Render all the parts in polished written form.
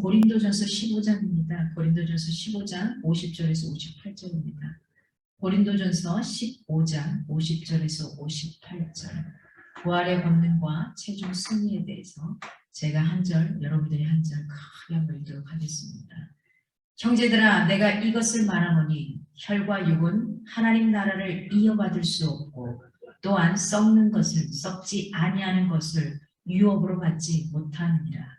고린도전서 15장입니다. 고린도전서 15장 50절에서 58절입니다. 고린도전서 15장 50절에서 58절. 부활의 권능과 최종 승리에 대해서 제가 한 절, 여러분들이 한 절 크게 한번 읽도록 하겠습니다. 형제들아, 내가 이것을 말하노니 혈과 육은 하나님 나라를 이어받을 수 없고 또한 썩는 것을, 썩지 아니하는 것을 유업으로 받지 못하느니라.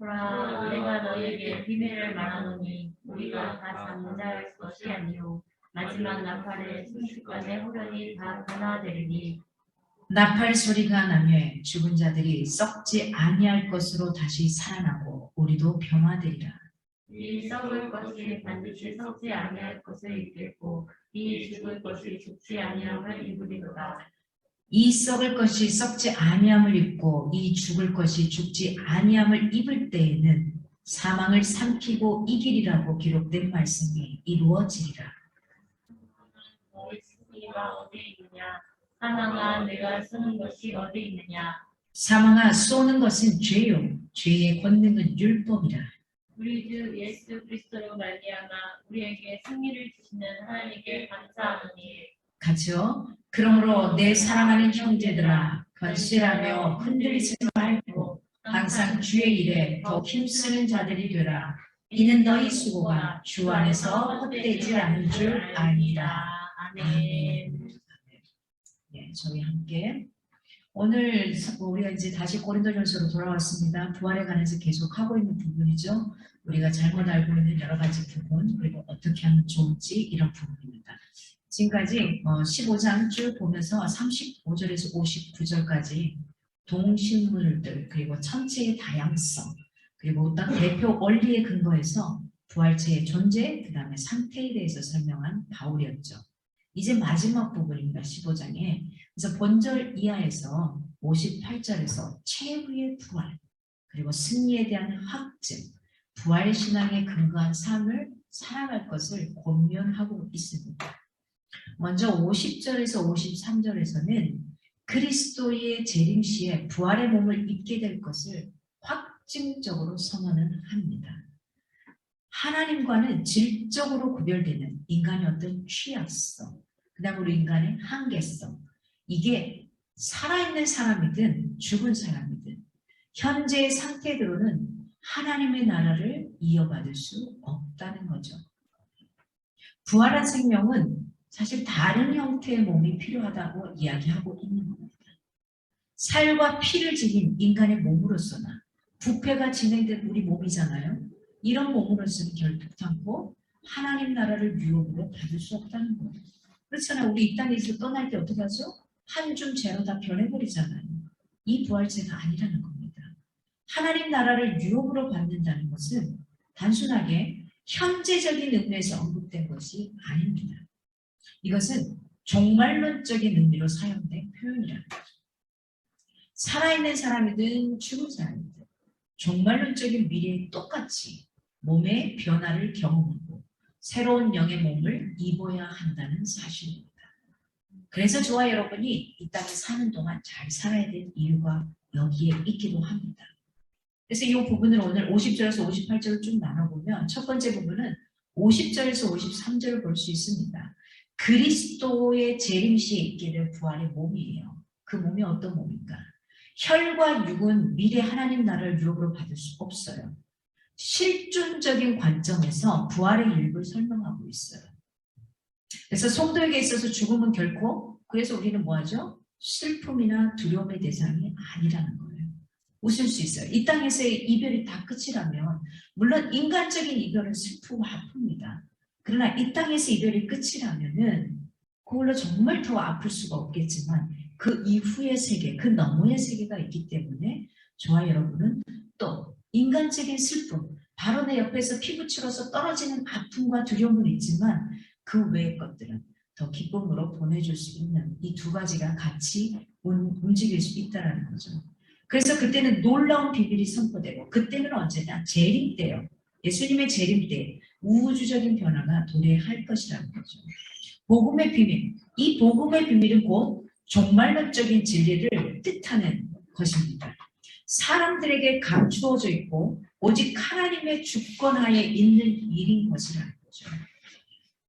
보라, 내가 너희에게 비밀을 말하노니 우리가 다 잠자할 것이 아니요 마지막 나팔의 순식간에 호련히 다 변화되리니. 나팔 소리가 나며 죽은 자들이 썩지 아니할 것으로 다시 살아나고 우리도 변화되리라. 이 썩을 것이 반드시 썩지 아니할 것을 입겠고 이 죽을 것이 죽지 아니함을 입으리로다. 이 썩을 것이 썩지 아니함을 입고 이 죽을 것이 죽지 아니함을 입을 때에는 사망을 삼키고 이기리라고 기록된 말씀이 이루어지리라. 너희 승리가 어디 있느냐? 사망아, 내가 쓰는 것이 어디 있느냐? 사망아, 쏘는 것은 죄요 죄의 권능은 율법이라. 우리 주 예수 그리스도로 말미암아 우리에게 승리를 주시는 하나님께 감사하노니. 같이요. 그러므로 내 사랑하는 형제들아, 건실하며 흔들리지 말고 항상 주의 일에 더 힘쓰는 자들이 되라. 이는 너희 수고가 주 안에서 헛되지 않은 줄 아니라. 아멘. 네, 저희 함께 오늘 우리가 이제 다시 고린도전서로 돌아왔습니다. 부활에 관해서 계속 하고 있는 부분이죠. 우리가 잘못 알고 있는 여러 가지 부분, 그리고 어떻게 하면 좋을지 이런 부분입니다. 지금까지 15장 쭉 보면서 35절에서 59절까지 동식물들, 그리고 천체의 다양성, 그리고 어떤 대표 원리에 근거해서 부활체의 존재, 그 다음에 상태에 대해서 설명한 바울이었죠. 이제 마지막 부분입니다. 15장에. 그래서 본절 이하에서 58절에서 최후의 부활, 그리고 승리에 대한 확증, 부활 신앙에 근거한 삶을 살아갈 것을 권면하고 있습니다. 먼저 50절에서 53절에서는 그리스도의 재림 시에 부활의 몸을 입게 될 것을 확증적으로 선언을 합니다. 하나님과는 질적으로 구별되는 인간의 어떤 취약성, 그 다음으로 인간의 한계성, 이게 살아있는 사람이든 죽은 사람이든 현재의 상태대로는 하나님의 나라를 이어받을 수 없다는 거죠. 부활한 생명은 사실 다른 형태의 몸이 필요하다고 이야기하고 있는 겁니다. 살과 피를 지닌 인간의 몸으로서나 부패가 진행된 우리 몸이잖아요. 이런 몸으로서는 결핍하고 하나님 나라를 유업으로 받을 수 없다는 거예요. 그렇잖아요. 우리 이 땅에서 떠날 때 어떻게 하죠? 한 줌 재로 다 변해버리잖아요. 이 부활체가 아니라는 겁니다. 하나님 나라를 유업으로 받는다는 것은 단순하게 현재적인 의미에서 언급된 것이 아닙니다. 이것은 종말론적인 의미로 사용된 표현이라는 거죠. 살아있는 사람이든 죽은 사람이든 종말론적인 미래에 똑같이 몸의 변화를 경험하고 새로운 영의 몸을 입어야 한다는 사실입니다. 그래서 저와 여러분이 이 땅에 사는 동안 잘 살아야 될 이유가 여기에 있기도 합니다. 그래서 이 부분을 오늘 50절에서 58절을 쭉 나눠보면 첫 번째 부분은 50절에서 53절을 볼 수 있습니다. 그리스도의 재림 시에 있게 될 부활의 몸이에요. 그 몸이 어떤 몸인가? 혈과 육은 미래 하나님 나라를 유업으로 받을 수 없어요. 실존적인 관점에서 부활의 일부를 설명하고 있어요. 그래서 성도에게 있어서 죽음은 결코, 그래서 우리는 뭐하죠? 슬픔이나 두려움의 대상이 아니라는 거예요. 웃을 수 있어요. 이 땅에서의 이별이 다 끝이라면 물론 인간적인 이별은 슬프고 아픕니다. 그러나 이 땅에서 이별이 끝이라면은 그걸로 정말 더 아플 수가 없겠지만 그 이후의 세계, 그 너머의 세계가 있기 때문에 저와 여러분은 또 인간적인 슬픔, 바로 내 옆에서 피부치러서 떨어지는 아픔과 두려움은 있지만 그 외의 것들은 더 기쁨으로 보내줄 수 있는 이 두 가지가 같이 움직일 수 있다는 거죠. 그래서 그때는 놀라운 비밀이 선포되고 그때는 언제나 재림 때요. 예수님의 재림 때 우주적인 변화가 도래할 것이라는 거죠. 복음의 비밀, 이 복음의 비밀은 곧 종말론적인 진리를 뜻하는 것입니다. 사람들에게 감추어져 있고 오직 하나님의 주권하에 있는 일인 것이라는 거죠.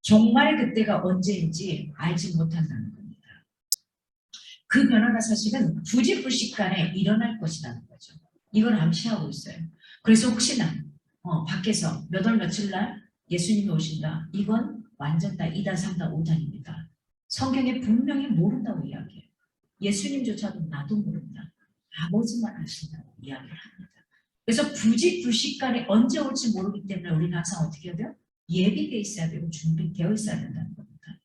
종말의 그때가 언제인지 알지 못한다는 겁니다. 그 변화가 사실은 부지불식간에 일어날 것이라는 거죠. 이걸 암시하고 있어요. 그래서 혹시나 밖에서 몇 월 며칠 날 예수님이 오신다. 이건 완전 다 2단, 3단, 5단입니다. 성경에 분명히 모른다고 이야기해요. 예수님조차도 나도 모른다. 아버지만 아신다고 이야기를 합니다. 그래서 부지불식간에 언제 올지 모르기 때문에 우리는 항상 어떻게 해야 돼요? 예비되어 있어야 되고 준비되어 있어야 된다는 겁니다.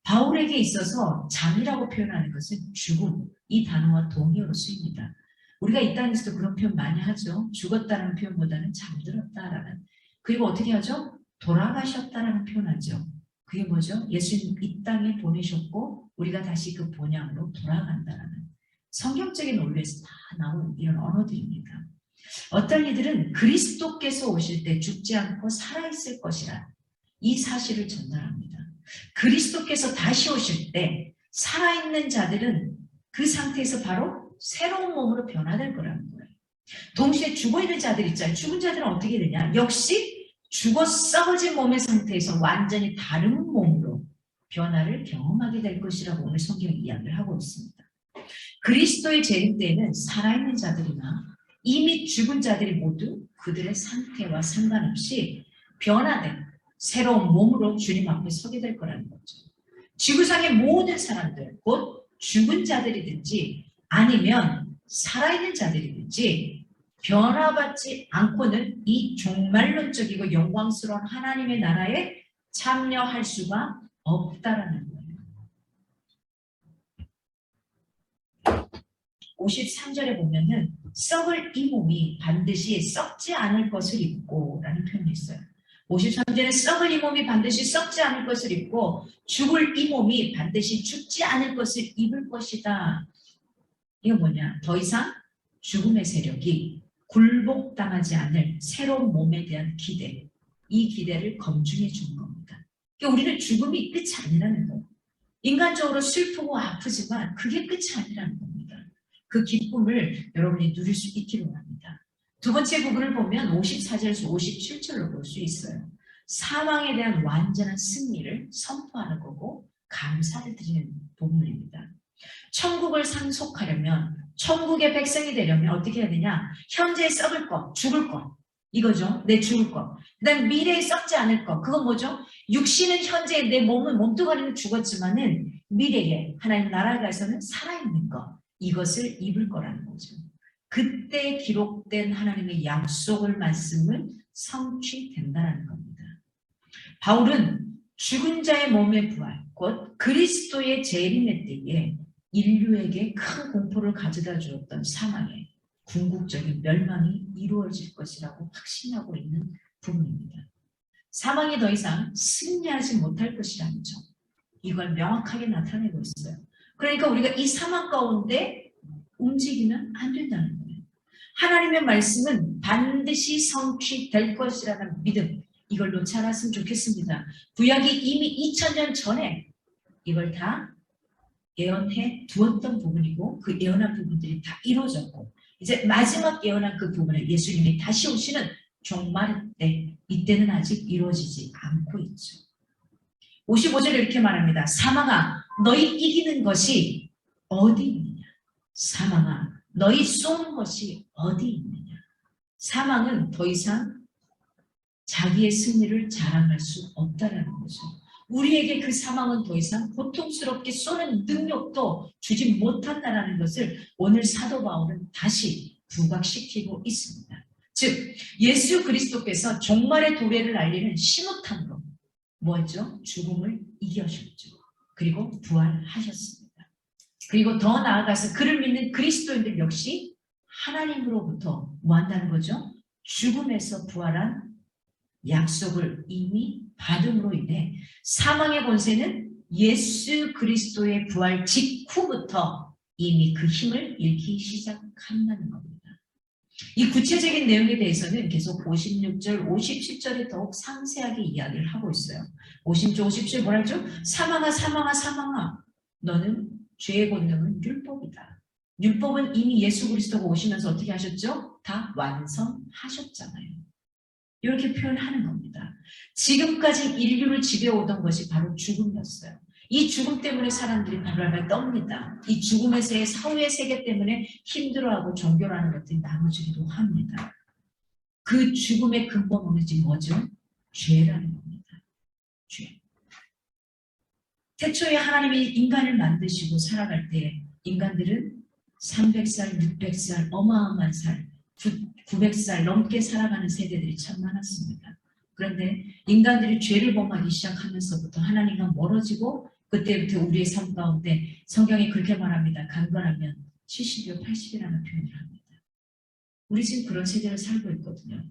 바울에게 있어서 잠이라고 표현하는 것은 죽음, 이 단어와 동의어로 쓰입니다. 우리가 이 땅에서도 그런 표현 많이 하죠. 죽었다는 표현보다는 잠들었다라는. 그리고 어떻게 하죠? 돌아가셨다라는 표현하죠. 그게 뭐죠? 예수님 이 땅에 보내셨고 우리가 다시 그 본향으로 돌아간다라는 성경적인 원리에서 다 나온 이런 언어들입니다. 어떤 이들은 그리스도께서 오실 때 죽지 않고 살아있을 것이라 이 사실을 전달합니다. 그리스도께서 다시 오실 때 살아있는 자들은 그 상태에서 바로 새로운 몸으로 변화될 거라는 거예요. 동시에 죽어있는 자들 있잖아요. 죽은 자들은 어떻게 되냐? 역시 죽어 썩어진 몸의 상태에서 완전히 다른 몸으로 변화를 경험하게 될 것이라고 오늘 성경이 이야기를 하고 있습니다. 그리스도의 재림 때에는 살아있는 자들이나 이미 죽은 자들이 모두 그들의 상태와 상관없이 변화된 새로운 몸으로 주님 앞에 서게 될 거라는 거죠. 지구상의 모든 사람들, 곧 죽은 자들이든지 아니면 살아있는 자들이든지 변화받지 않고는 이 종말론적이고 영광스러운 하나님의 나라에 참여할 수가 없다라는 거예요. 53절에 보면은 썩을 이 몸이 반드시 썩지 않을 것을 입고 라는 표현이 있어요. 53절에 썩을 이 몸이 반드시 썩지 않을 것을 입고 죽을 이 몸이 반드시 죽지 않을 것을 입을 것이다. 이거 뭐냐? 더 이상 죽음의 세력이 굴복당하지 않을 새로운 몸에 대한 기대, 이 기대를 검증해 주는 겁니다. 그러니까 우리는 죽음이 끝이 아니라는 거예요. 인간적으로 슬프고 아프지만 그게 끝이 아니라는 겁니다. 그 기쁨을 여러분이 누릴 수 있기를 원합니다. 두 번째 부분을 보면 54절에서 57절로 볼 수 있어요. 사망에 대한 완전한 승리를 선포하는 거고 감사를 드리는 부분입니다. 천국을 상속하려면, 천국의 백성이 되려면 어떻게 해야 되냐? 현재에 썩을 것, 죽을 것, 이거죠. 내 죽을 것. 그 다음 미래에 썩지 않을 것. 그건 뭐죠? 육신은 현재 내 몸은 몸뚱아리는 죽었지만은 미래에 하나님 나라가에서는 살아있는 것. 이것을 입을 거라는 거죠. 그때 기록된 하나님의 약속을 말씀을 성취된다는 겁니다. 바울은 죽은 자의 몸의 부활, 곧 그리스도의 재림의 때에 인류에게 큰 공포를 가져다 주었던 사망의 궁극적인 멸망이 이루어질 것이라고 확신하고 있는 부분입니다. 사망이 더 이상 승리하지 못할 것이라는 점, 이걸 명확하게 나타내고 있어요. 그러니까 우리가 이 사망 가운데 움직이면 안 된다는 거예요. 하나님의 말씀은 반드시 성취될 것이라는 믿음, 이걸 놓지 않았으면 좋겠습니다. 구약이 이미 2000년 전에 이걸 다 예언해 두었던 부분이고 그 예언한 부분들이 다 이루어졌고 이제 마지막 예언한 그 부분에 예수님이 다시 오시는 종말 때, 이때는 아직 이루어지지 않고 있죠. 55절에 이렇게 말합니다. 사망아, 너희 이기는 것이 어디 있느냐? 사망아, 너희 쏘는 것이 어디 있느냐? 사망은 더 이상 자기의 승리를 자랑할 수 없다는 거죠. 우리에게 그 사망은 더 이상 고통스럽게 쏘는 능력도 주지 못한다는 것을 오늘 사도 바울은 다시 부각시키고 있습니다. 즉 예수 그리스도께서 종말의 도래를 알리는 신호탄으로 뭐였죠? 죽음을 이겨셨죠. 그리고 부활하셨습니다. 그리고 더 나아가서 그를 믿는 그리스도인들 역시 하나님으로부터 뭐 한다는 거죠? 죽음에서 부활한 약속을 이미 받음으로 인해 사망의 권세는 예수 그리스도의 부활 직후부터 이미 그 힘을 잃기 시작한다는 겁니다. 이 구체적인 내용에 대해서는 계속 56절, 57절에 더욱 상세하게 이야기를 하고 있어요. 56절, 57절 뭐라 하죠? 사망아, 사망아, 사망아, 너는 죄의 권능은 율법이다. 율법은 이미 예수 그리스도가 오시면서 어떻게 하셨죠? 다 완성하셨잖아요. 이렇게 표현하는 겁니다. 지금까지 인류를 지배오던 것이 바로 죽음이었어요. 이 죽음 때문에 사람들이 발발발 떱니다. 이 죽음에서의 사후의 세계 때문에 힘들어하고 종교라는 것들이 나눠지기도 합니다. 그 죽음의 근본은 뭐죠? 죄라는 겁니다. 죄. 태초에 하나님이 인간을 만드시고 살아갈 때 인간들은 300살, 600살, 어마어마한 살, 900살 넘게 살아가는 세대들이 참 많았습니다. 그런데 인간들이 죄를 범하기 시작하면서부터 하나님과 멀어지고 그때부터 우리의 삶 가운데 성경이 그렇게 말합니다. 간간하면 70여 80이라는 표현을 합니다. 우리 지금 그런 세대를 살고 있거든요.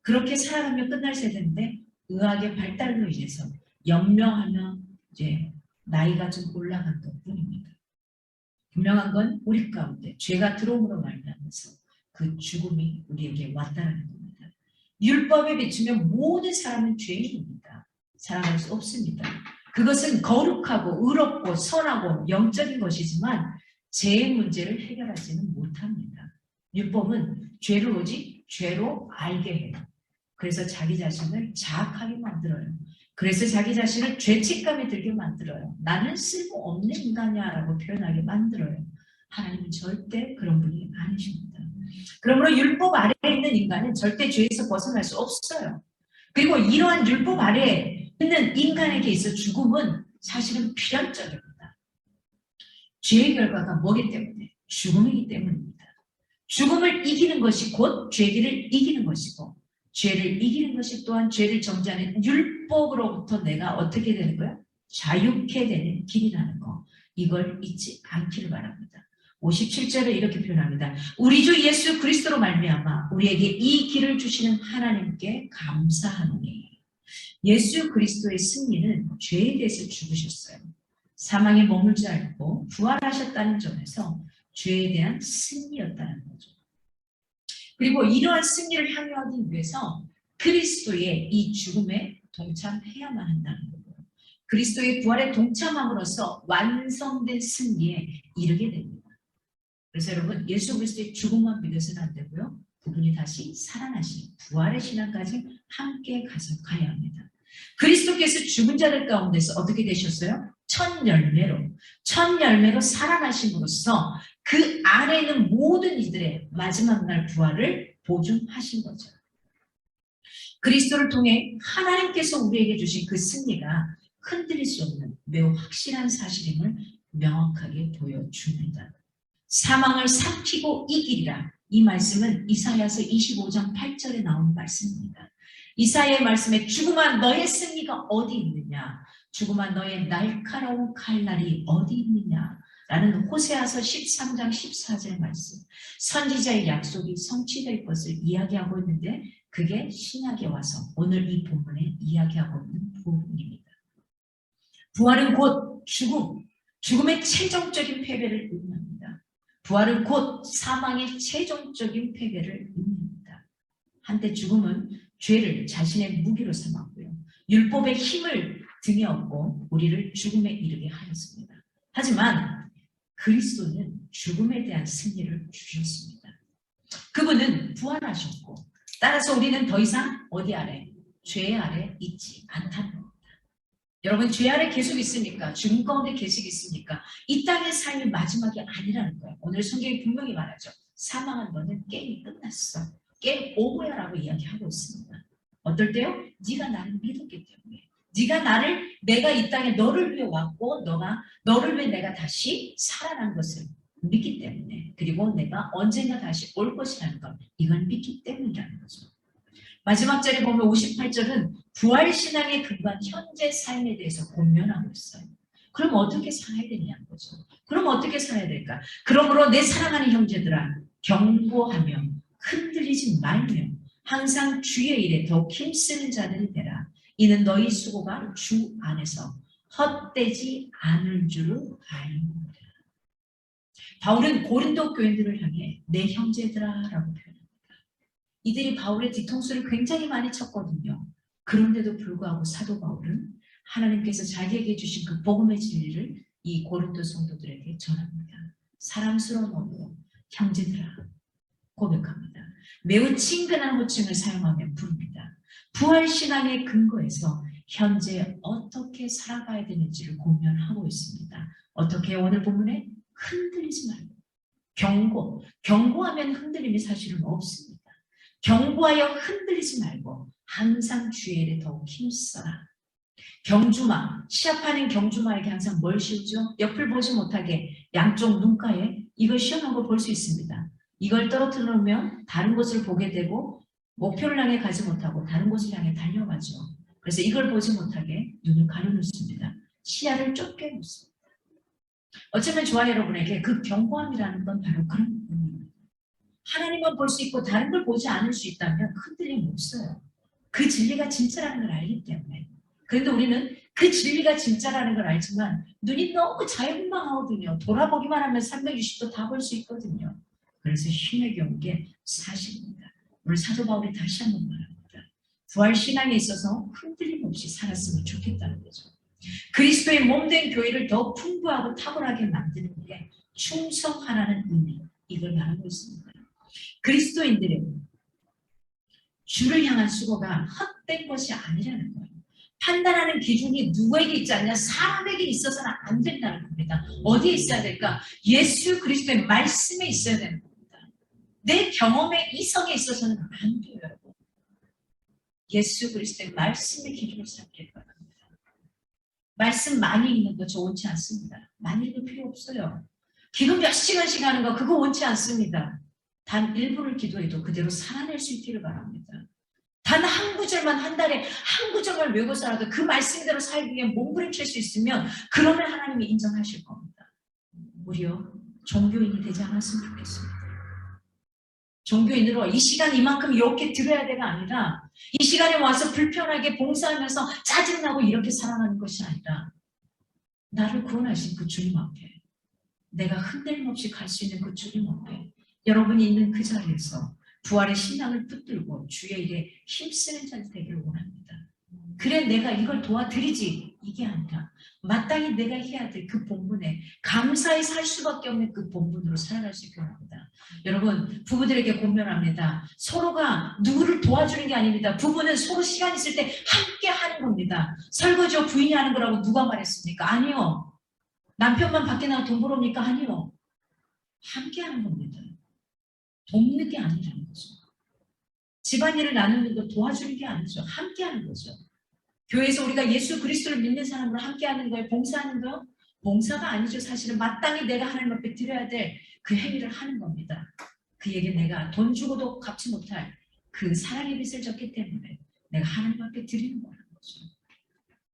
그렇게 살아가면 끝날 세대인데 의학의 발달로 인해서 연명하면 이제 나이가 좀 올라간 것뿐입니다. 분명한 건 우리 가운데 죄가 들어옴으로 말미암아서 그 죽음이 우리에게 왔다는 겁니다. 율법에 비추면 모든 사람은 죄인입니다. 사랑할 수 없습니다. 그것은 거룩하고 의롭고 선하고 영적인 것이지만 죄의 문제를 해결하지는 못합니다. 율법은 죄를 오직 죄로 알게 해요. 그래서 자기 자신을 자학하게 만들어요. 그래서 자기 자신을 죄책감이 들게 만들어요. 나는 쓸모없는 인간이야 라고 표현하게 만들어요. 하나님은 절대 그런 분이 아니십니다. 그러므로 율법 아래에 있는 인간은 절대 죄에서 벗어날 수 없어요. 그리고 이러한 율법 아래에 있는 인간에게 있어 죽음은 사실은 필연적입니다. 죄의 결과가 뭐기 때문에? 죽음이기 때문입니다. 죽음을 이기는 것이 곧 죄를 이기는 것이고 죄를 이기는 것이 또한 죄를 정죄하는 율법으로부터 내가 어떻게 되는 거야? 자유케 되는 길이라는 거. 이걸 잊지 않기를 바랍니다. 57절에 이렇게 표현합니다. 우리 주 예수 그리스도로 말미암아 우리에게 이 길을 주시는 하나님께 감사하노니. 예수 그리스도의 승리는 죄에 대해서 죽으셨어요. 사망에 머물지 않고 부활하셨다는 점에서 죄에 대한 승리였다는 거죠. 그리고 이러한 승리를 향유하기 위해서 그리스도의 이 죽음에 동참해야만 한다는 거고요. 그리스도의 부활에 동참함으로써 완성된 승리에 이르게 됩니다. 그래서 여러분 예수 그리스도의 죽음만 믿어서는 안 되고요. 그분이 다시 살아나신 부활의 신앙까지 함께 가야 합니다. 그리스도께서 죽은 자들 가운데서 어떻게 되셨어요? 첫 열매로 살아나심으로써 그 안에 있는 모든 이들의 마지막 날 부활을 보증하신 거죠. 그리스도를 통해 하나님께서 우리에게 주신 그 승리가 흔들릴 수 없는 매우 확실한 사실임을 명확하게 보여줍니다. 사망을 삼키고 이기리라. 이 말씀은 이사야서 25장 8절에 나오는 말씀입니다. 이사야의 말씀에 죽음아 너의 승리가 어디 있느냐? 죽음아 너의 날카로운 칼날이 어디 있느냐? 라는 호세아서 13장 14절 말씀. 선지자의 약속이 성취될 것을 이야기하고 있는데 그게 신약에 와서 오늘 이 본문에 이야기하고 있는 부분입니다. 부활은 곧 죽음의 최종적인 패배를 의미합니다. 부활은 곧 사망의 최종적인 패배를 의미합니다. 한때 죽음은 죄를 자신의 무기로 삼았고요. 율법의 힘을 등에 업고 우리를 죽음에 이르게 하였습니다. 하지만 그리스도는 죽음에 대한 승리를 주셨습니다. 그분은 부활하셨고 따라서 우리는 더 이상 어디 아래? 죄 아래 있지 않다는 겁니다. 여러분 죄 아래 계속 있습니까? 죽음 가운데 계속 있습니까? 이 땅의 삶이 마지막이 아니라는 거예요. 오늘 성경이 분명히 말하죠. 사망한 너는 게임이 끝났어. 게임 오버야라고 이야기하고 있습니다. 어떨 때요? 네가 나를 믿었기 때문에. 내가 이 땅에 너를 위해 왔고 너를 위해 내가 다시 살아난 것을 믿기 때문에 그리고 내가 언젠가 다시 올 것이라는 것 이걸 믿기 때문이라는 거죠. 마지막 절에 보면 58절은 부활신앙의 근간 현재 삶에 대해서 권면하고 있어요. 그럼 어떻게 살아야 되냐는 거죠. 그럼 어떻게 살아야 될까? 그러므로 내 사랑하는 형제들아 경고하며 흔들리지 말며 항상 주의 일에 더욱 힘쓰는 자들이 되라. 이는 너희 수고가 주 안에서 헛되지 않을 줄을 알미라. 바울은 고린도 교인들을 향해 내 형제들아 라고 표현합니다. 이들이 바울의 뒤통수를 굉장히 많이 쳤거든요. 그런데도 불구하고 사도 바울은 하나님께서 자기에게 주신 그 복음의 진리를 이 고린도 성도들에게 전합니다. 사랑스러운 언어로 형제들아 고백합니다. 매우 친근한 호칭을 사용하며 부릅니다. 부활신앙의 근거에서 현재 어떻게 살아가야 되는지를 고민하고 있습니다. 어떻게 오늘 본문에 흔들리지 말고 경고하면 흔들림이 사실은 없습니다. 경고하여 흔들리지 말고 항상 주의 일에 더욱 힘써라. 경주마, 시합하는 경주마에게 항상 뭘 씌우죠? 옆을 보지 못하게 양쪽 눈가에 이걸 시험한 걸 볼 수 있습니다. 이걸 떨어뜨려 놓으면 다른 곳을 보게 되고 목표를 향해 가지 못하고 다른 곳을 향해 달려가죠. 그래서 이걸 보지 못하게 눈을 가려놓습니다. 시야를 좁게 놓습니다. 어쩌면 저와 여러분에게 그 경고함이라는 건 바로 그런 부분입니다. 하나님만 볼 수 있고 다른 걸 보지 않을 수 있다면 흔들림 없어요. 그 진리가 진짜라는 걸 알기 때문에. 그런데 우리는 그 진리가 진짜라는 걸 알지만 눈이 너무 자유분방하거든요. 돌아보기만 하면 360도 다 볼 수 있거든요. 그래서 힘에게 온 게 사실입니다. 오늘 사도 바울이 다시 한번 말합니다. 부활신앙에 있어서 흔들림 없이 살았으면 좋겠다는 거죠. 그리스도의 몸된 교회를 더 풍부하고 탁월하게 만드는 게 충성하라는 의미, 이걸 말하고 있습니다. 그리스도인들의 주를 향한 수고가 헛된 것이 아니라는 거예요. 판단하는 기준이 누구에게 있지 않냐? 사람에게 있어서는 안 된다는 겁니다. 어디에 있어야 될까? 예수 그리스도의 말씀에 있어야 되는 겁니다. 내 경험의 이성에 있어서는 안 돼요. 예수 그리스도의 말씀의 기준을 삼길 바랍니다. 말씀 많이 읽는 거 저 원치 않습니다. 많이 읽을 필요 없어요. 기도 몇 시간씩 하는 거 그거 원치 않습니다. 단 1분을 기도해도 그대로 살아낼 수 있기를 바랍니다. 단 한 구절만 한 달에 한 구절만 외워서라도 그 말씀대로 살기 위해 몸부림칠 수 있으면 그러면 하나님이 인정하실 겁니다. 우리요 종교인이 되지 않았으면 좋겠습니다. 종교인으로 이 시간 이만큼 이렇게 들어야 돼가 아니라 이 시간에 와서 불편하게 봉사하면서 짜증나고 이렇게 살아가는 것이 아니라 나를 구원하신 그 주님 앞에 내가 흔들림 없이 갈 수 있는 그 주님 앞에 여러분이 있는 그 자리에서 부활의 신앙을 붙들고 주의 일에 힘쓰는 자들 되기를 원합니다. 그래 내가 이걸 도와드리지 이게 아니라 마땅히 내가 해야 될 그 본분에 감사히 살 수밖에 없는 그 본분으로 살아갈 수 있게 합니다. 여러분 부부들에게 권면합니다. 서로가 누구를 도와주는 게 아닙니다. 부부는 서로 시간 있을 때 함께 하는 겁니다. 설거지を부인이 하는 거라고 누가 말했습니까? 아니요. 남편만 밖에 나가 돈 벌어옵니까? 아니요. 함께 하는 겁니다. 돕는 게 아니라는 거죠. 집안일을 나누는 거 도와주는 게 아니죠. 함께 하는 거죠. 교회에서 우리가 예수 그리스도를 믿는 사람으로 함께 하는 거예요. 봉사하는 거요? 봉사가 아니죠. 사실은 마땅히 내가 하나님 앞에 드려야 될 그 행위를 하는 겁니다. 그에게 내가 돈 주고도 갚지 못할 그 사랑의 빚을 졌기 때문에 내가 하나님 앞에 드리는 거라는 거죠.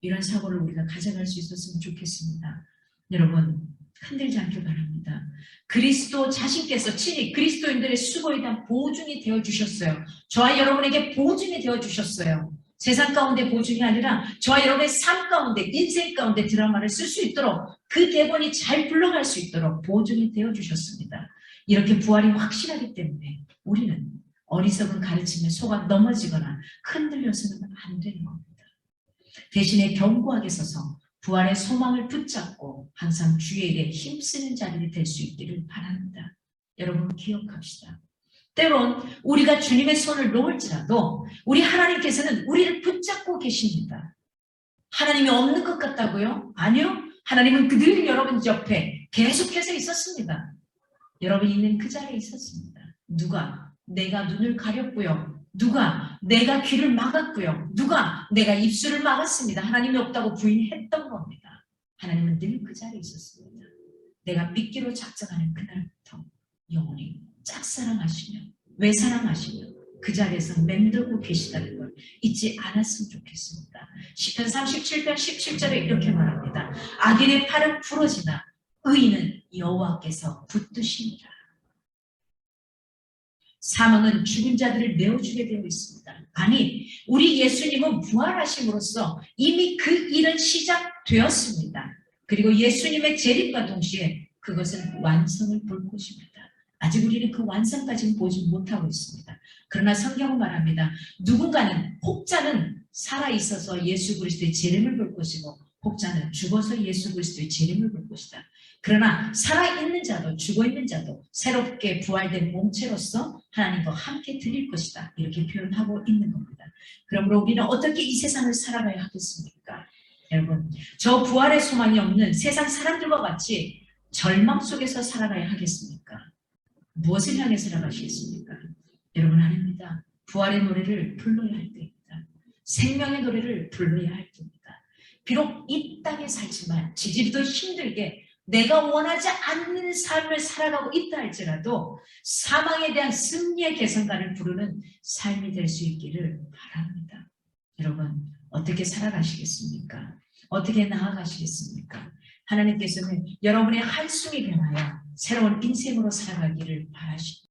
이런 사고를 우리가 가져갈 수 있었으면 좋겠습니다. 여러분 흔들지 않길 바랍니다. 그리스도 자신께서 친히 그리스도인들의 수고에 대한 보증이 되어주셨어요. 저와 여러분에게 보증이 되어주셨어요. 세상 가운데 보증이 아니라 저와 여러분의 삶 가운데 인생 가운데 드라마를 쓸 수 있도록 그 대본이 잘 굴러갈 수 있도록 보증이 되어주셨습니다. 이렇게 부활이 확실하기 때문에 우리는 어리석은 가르침에 속아 넘어지거나 흔들려서는 안 되는 겁니다. 대신에 견고하게 서서 부활의 소망을 붙잡고 항상 주의 일에 힘쓰는 자들이 될 수 있기를 바랍니다. 여러분 기억합시다. 때론 우리가 주님의 손을 놓을지라도 우리 하나님께서는 우리를 붙잡고 계십니다. 하나님이 없는 것 같다고요? 아니요. 하나님은 늘 여러분 옆에 계속해서 있었습니다. 여러분이 있는 그 자리에 있었습니다. 누가 내가 눈을 가렸고요. 누가 내가 귀를 막았고요. 누가 내가 입술을 막았습니다. 하나님이 없다고 부인했던 겁니다. 하나님은 늘 그 자리에 있었습니다. 내가 믿기로 작정하는 그날부터 영원히 짝사랑하시며 외사랑하시며 그 자리에서 맴돌고 계시다는 걸 잊지 않았으면 좋겠습니다. 시편 37편 17절에 이렇게 말합니다. 악인의 팔은 부러지나 의인은 여호와께서 붙드시니라. 사망은 죽은 자들을 내어주게 되어 있습니다. 아니 우리 예수님은 부활하심으로써 이미 그 일은 시작되었습니다. 그리고 예수님의 재림과 동시에 그것은 완성을 볼 것입니다. 아직 우리는 그 완성까지는 보지 못하고 있습니다. 그러나 성경은 말합니다. 누군가는 혹자는 살아있어서 예수 그리스도의 재림을 볼 것이고 혹자는 죽어서 예수 그리스도의 재림을 볼 것이다. 그러나 살아있는 자도 죽어있는 자도 새롭게 부활된 몸체로서 하나님과 함께 드릴 것이다. 이렇게 표현하고 있는 겁니다. 그러므로 우리는 어떻게 이 세상을 살아가야 하겠습니까? 여러분, 저 부활의 소망이 없는 세상 사람들과 같이 절망 속에서 살아가야 하겠습니까? 무엇을 향해 살아가시겠습니까? 여러분 아닙니다. 부활의 노래를 불러야 할 때입니다. 생명의 노래를 불러야 할 때입니다. 비록 이 땅에 살지만 지지리도 힘들게 내가 원하지 않는 삶을 살아가고 있다 할지라도 사망에 대한 승리의 개성가를 부르는 삶이 될 수 있기를 바랍니다. 여러분 어떻게 살아가시겠습니까? 어떻게 나아가시겠습니까? 하나님께서는 여러분의 한숨이 변하여 새로운 인생으로 살아가기를 바라십니다.